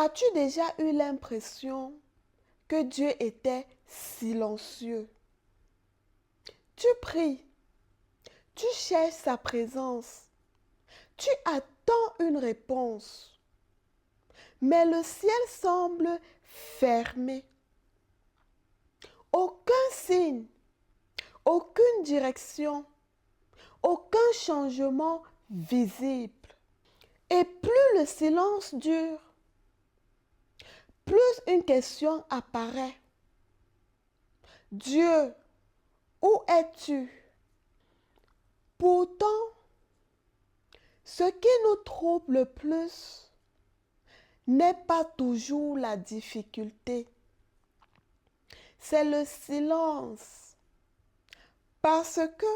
As-tu déjà eu l'impression que Dieu était silencieux? Tu pries, tu cherches sa présence, tu attends une réponse, mais le ciel semble fermé. Aucun signe, aucune direction, aucun changement visible. Et plus le silence dure, plus une question apparaît. Dieu, où es-tu? Pourtant, ce qui nous trouble le plus n'est pas toujours la difficulté, c'est le silence. Parce que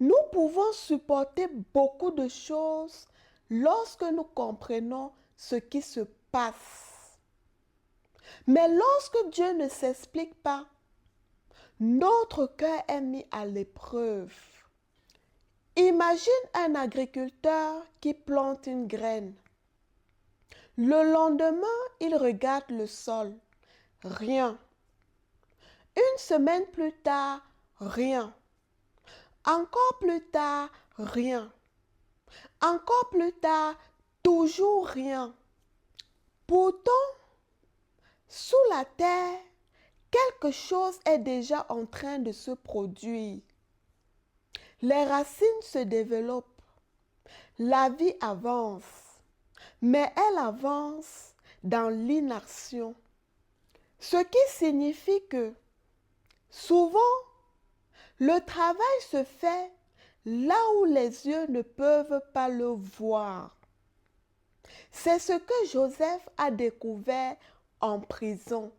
nous pouvons supporter beaucoup de choses lorsque nous comprenons ce qui se passe. Mais lorsque Dieu ne s'explique pas, notre cœur est mis à l'épreuve. Imagine un agriculteur qui plante une graine. Le lendemain, il regarde le sol. Rien. Une semaine plus tard, rien. Encore plus tard, rien. Encore plus tard, toujours rien. Pourtant, sous la terre, quelque chose est déjà en train de se produire. Les racines se développent. La vie avance. Mais elle avance dans l'inaction. Ce qui signifie que souvent, le travail se fait là où les yeux ne peuvent pas le voir. C'est ce que Joseph a découvert en prison.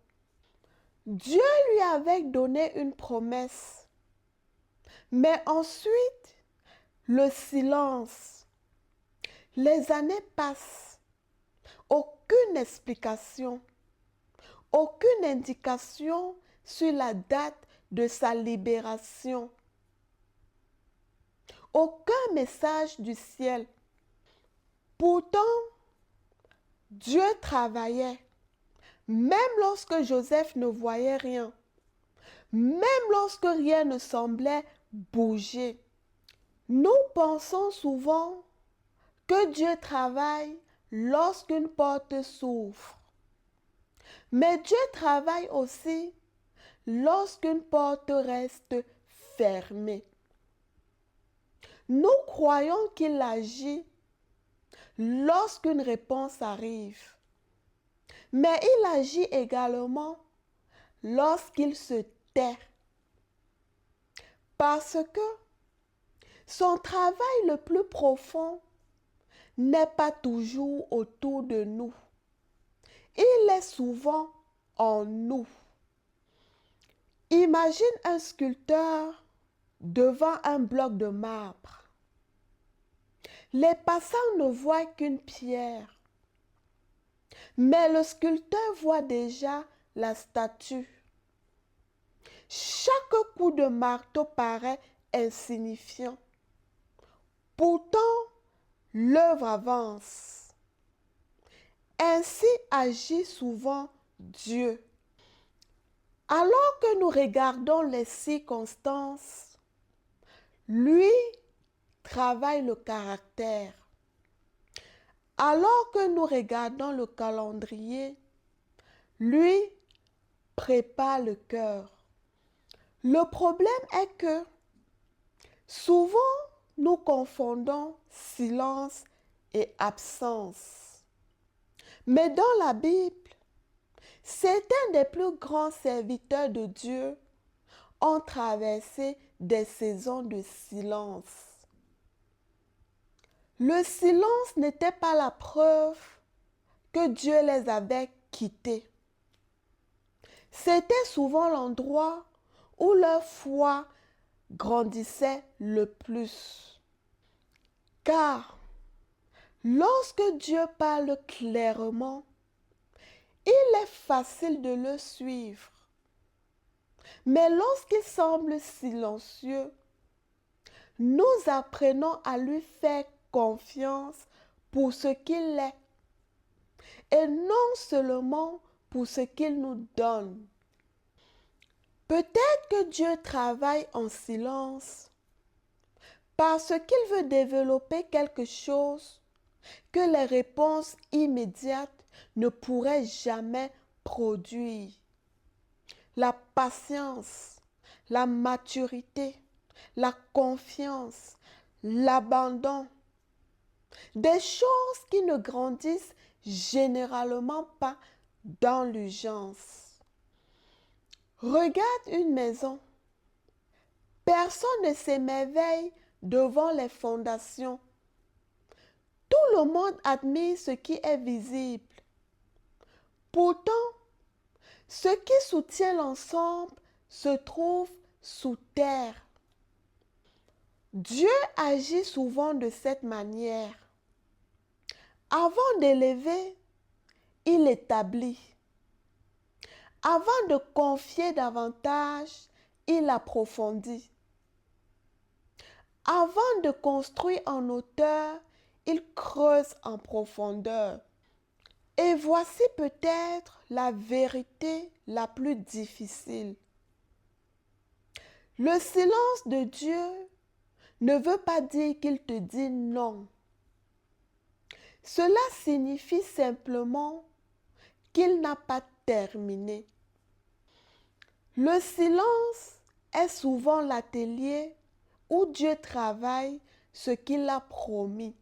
Dieu lui avait donné une promesse. Mais ensuite, le silence. Les années passent. Aucune explication. Aucune indication sur la date de sa libération. Aucun message du ciel. Pourtant, Dieu travaillait, même lorsque Joseph ne voyait rien, même lorsque rien ne semblait bouger. Nous pensons souvent que Dieu travaille lorsqu'une porte s'ouvre. Mais Dieu travaille aussi lorsqu'une porte reste fermée. Nous croyons qu'il agit lorsqu'une réponse arrive. Mais il agit également lorsqu'il se tait. Parce que son travail le plus profond n'est pas toujours autour de nous. Il est souvent en nous. Imagine un sculpteur devant un bloc de marbre. Les passants ne voient qu'une pierre. Mais le sculpteur voit déjà la statue. Chaque coup de marteau paraît insignifiant. Pourtant, l'œuvre avance. Ainsi agit souvent Dieu. Alors que nous regardons les circonstances, lui travaille le caractère. Alors que nous regardons le calendrier, lui prépare le cœur. Le problème est que souvent nous confondons silence et absence. Mais dans la Bible, certains des plus grands serviteurs de Dieu ont traversé des saisons de silence. Le silence n'était pas la preuve que Dieu les avait quittés. C'était souvent l'endroit où leur foi grandissait le plus. Car lorsque Dieu parle clairement, il est facile de le suivre. Mais lorsqu'il semble silencieux, nous apprenons à lui faire confiance pour ce qu'il est. et non seulement pour ce qu'il nous donne. Peut-être que Dieu travaille en silence parce qu'il veut développer quelque chose que les réponses immédiates ne pourraient jamais produire. La patience, la maturité, la confiance, l'abandon. Des choses qui ne grandissent généralement pas dans l'urgence. Regarde une maison. Personne ne s'émerveille devant les fondations. Tout le monde admire ce qui est visible. Pourtant, ce qui soutient l'ensemble se trouve sous terre. Dieu agit souvent de cette manière. Avant d'élever, il établit. Avant de confier davantage, il approfondit. Avant de construire en hauteur, il creuse en profondeur. Et voici peut-être la vérité la plus difficile. Le silence de Dieu ne veut pas dire qu'il te dit non. Cela signifie simplement qu'il n'a pas terminé. Le silence est souvent l'atelier où Dieu travaille ce qu'il a promis.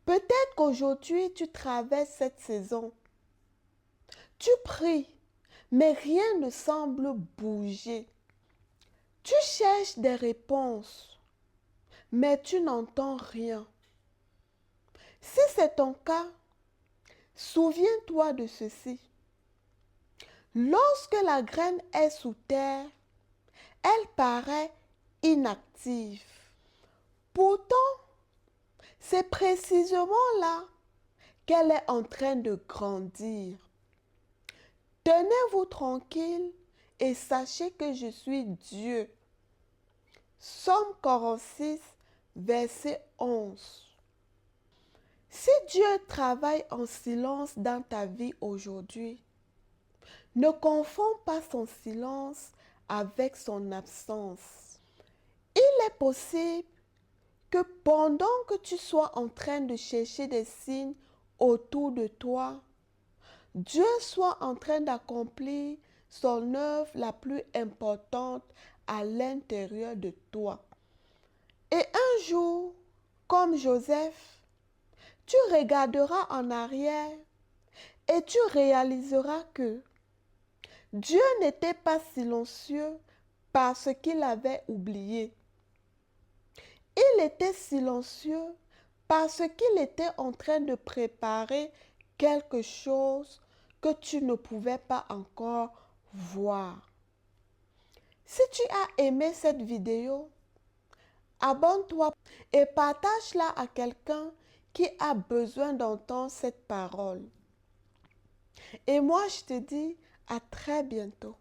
Peut-être qu'aujourd'hui tu traverses cette saison. Tu pries, mais rien ne semble bouger. Tu cherches des réponses, mais tu n'entends rien. Si c'est ton cas, souviens-toi de ceci. Lorsque la graine est sous terre, elle paraît inactive. Pourtant, c'est précisément là qu'elle est en train de grandir. Tenez-vous tranquille et sachez que je suis Dieu. Psaume 46, verset 11. Si Dieu travaille en silence dans ta vie aujourd'hui, ne confonds pas son silence avec son absence. Il est possible que pendant que tu sois en train de chercher des signes autour de toi, Dieu soit en train d'accomplir son œuvre la plus importante à l'intérieur de toi. Et un jour, comme Joseph, tu regarderas en arrière et tu réaliseras que Dieu n'était pas silencieux parce qu'il avait oublié. Il était silencieux parce qu'il était en train de préparer quelque chose que tu ne pouvais pas encore voir. Si tu as aimé cette vidéo, abonne-toi et partage-la à quelqu'un qui a besoin d'entendre cette parole. Et moi, je te dis à très bientôt.